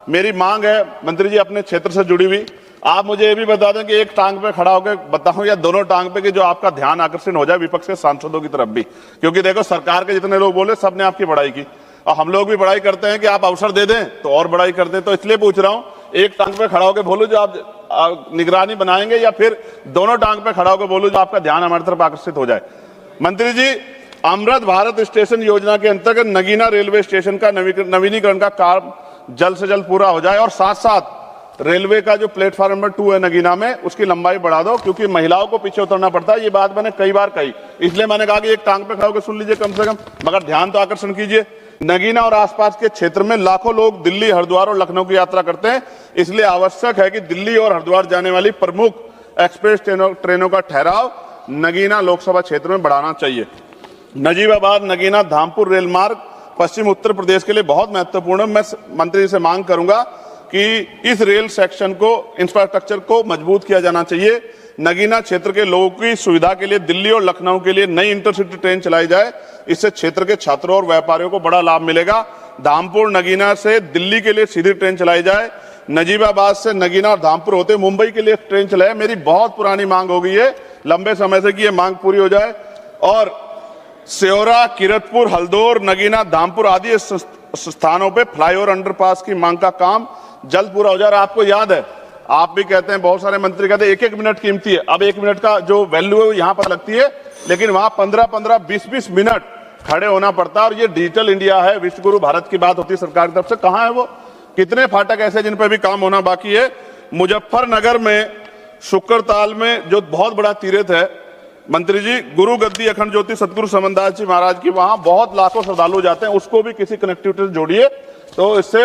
मेरी मांग है मंत्री जी अपने क्षेत्र से जुड़ी हुई, आप मुझे ये भी बता दें कि एक टांग पे खड़ा होकर बताऊं या दोनों टांग पे कि जो आपका ध्यान आकर्षण हो जाए विपक्ष के सांसदों की तरफ भी, क्योंकि देखो सरकार के जितने लोग बोले सबने आपकी बड़ाई की और हम लोग भी बड़ाई करते हैं कि आप अवसर दे दें तो और बड़ाई करते हैं। तो इसलिए पूछ रहा हूं, एक टांग पे खड़ा होकर बोलूं जो आप निगरानी बनाएंगे या फिर दोनों टांग पे खड़ा होकर बोलूं जो आपका ध्यान हमारी तरफ आकर्षित हो जाए। मंत्री जी, अमृत भारत स्टेशन योजना के अंतर्गत नगीना रेलवे स्टेशन का नवीनीकरण का काम जल्द से जल्द पूरा हो जाए और साथ साथ रेलवे का जो प्लेटफॉर्म नंबर 2 है नगीना में, उसकी लंबाई बढ़ा दो, क्योंकि महिलाओं को पीछे उतरना पड़ता है। ये बात मैंने कई बार कही, इसलिए मैंने कहा कि एक टांग पे खड़ा होकर सुन लीजिए कम से कम, मगर ध्यान तो आकर्षण कीजिए। नगीना और आसपास के क्षेत्र में लाखों लोग दिल्ली, हरिद्वार और लखनऊ की यात्रा करते हैं, इसलिए आवश्यक है कि दिल्ली और हरिद्वार जाने वाली प्रमुख एक्सप्रेस ट्रेनों का ठहराव नगीना लोकसभा क्षेत्र में बढ़ाना चाहिए। नजीबाबाद नगीना धामपुर रेल मार्ग पश्चिम उत्तर प्रदेश के लिए बहुत महत्वपूर्ण है। मैं मंत्री जी से मांग करूंगा कि इस रेल सेक्शन को, इंफ्रास्ट्रक्चर को मजबूत किया जाना चाहिए। नगीना क्षेत्र के लोगों की सुविधा के लिए दिल्ली और लखनऊ के लिए नई इंटरसिटी ट्रेन चलाई जाए, इससे क्षेत्र के छात्रों और व्यापारियों को बड़ा लाभ मिलेगा। धामपुर नगीना से दिल्ली के लिए सीधी ट्रेन चलाई जाए, नजीबाबाद से नगीना और धामपुर होते मुंबई के लिए ट्रेन चलाए। मेरी बहुत पुरानी मांग हो गई है लंबे समय से कि ये मांग पूरी हो जाए और सेौरा, किरतपुर, हल्दौर, नगीना, धामपुर आदि स्थानों पे फ्लाईओवर अंडरपास की मांग का काम जल्द पूरा हो जाए। आपको याद है, आप भी कहते हैं, बहुत सारे मंत्री कहते हैं 1-1 मिनट कीमती है। अब 1 मिनट का जो वैल्यू है वो यहाँ पर लगती है, लेकिन वहां 15-15, 20-20 मिनट खड़े होना पड़ता है। और ये डिजिटल इंडिया है, विश्वगुरु भारत की बात होती है सरकार की तरफ से, कहाँ है वो? कितने फाटक ऐसे जिन पर भी काम होना बाकी है? मुजफ्फरनगर में शुक्रताल में जो बहुत बड़ा तीर्थ है मंत्री जी, गुरु गद्दी अखंड ज्योति सतगुरु समनदास जी महाराज की, वहां बहुत लाखों श्रद्धालु जाते हैं, उसको भी किसी कनेक्टिविटी से जोड़िए, तो इससे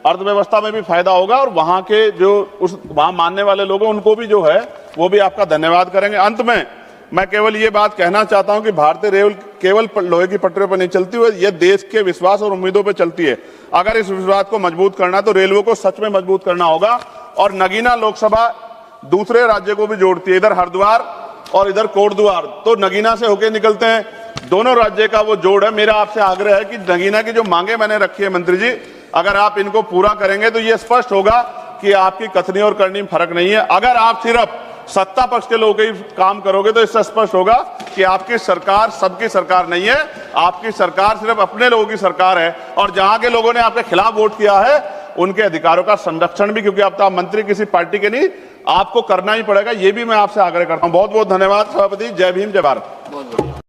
अर्थव्यवस्था में भी फायदा होगा और वहां के जो वहां मानने वाले लोग हैं उनको भी जो है वो भी आपका धन्यवाद करेंगे। अंत में मैं केवल ये बात कहना चाहता हूं कि भारतीय रेल केवल लोहे की पटरियों पर नहीं चलती हुई, यह देश के विश्वास और उम्मीदों पर चलती है। अगर इस विश्वास को मजबूत करना है तो रेलवे को सच में मजबूत करना होगा। और नगीना लोकसभा दूसरे राज्य को भी जोड़ती है, इधर हरिद्वार और इधर कोटद्वार, तो नगीना से होके निकलते हैं, दोनों राज्य का वो जोड़ है। मेरा आपसे आग्रह है कि नगीना की जो मांगे मैंने रखी है मंत्री जी, अगर आप इनको पूरा करेंगे तो ये स्पष्ट होगा कि आपकी कथनी और करनी में फर्क नहीं है। अगर आप सिर्फ सत्ता पक्ष के लोगों के काम करोगे तो इससे स्पष्ट होगा कि आपकी सरकार सबकी सरकार नहीं है, आपकी सरकार सिर्फ अपने लोगों की सरकार है। और जहां के लोगों ने आपके खिलाफ वोट किया है उनके अधिकारों का संरक्षण भी, क्योंकि अब तो आप मंत्री किसी पार्टी के नहीं, आपको करना ही पड़ेगा। ये भी मैं आपसे आग्रह करता हूं। बहुत बहुत धन्यवाद सभापति। जय भीम, जय भारत।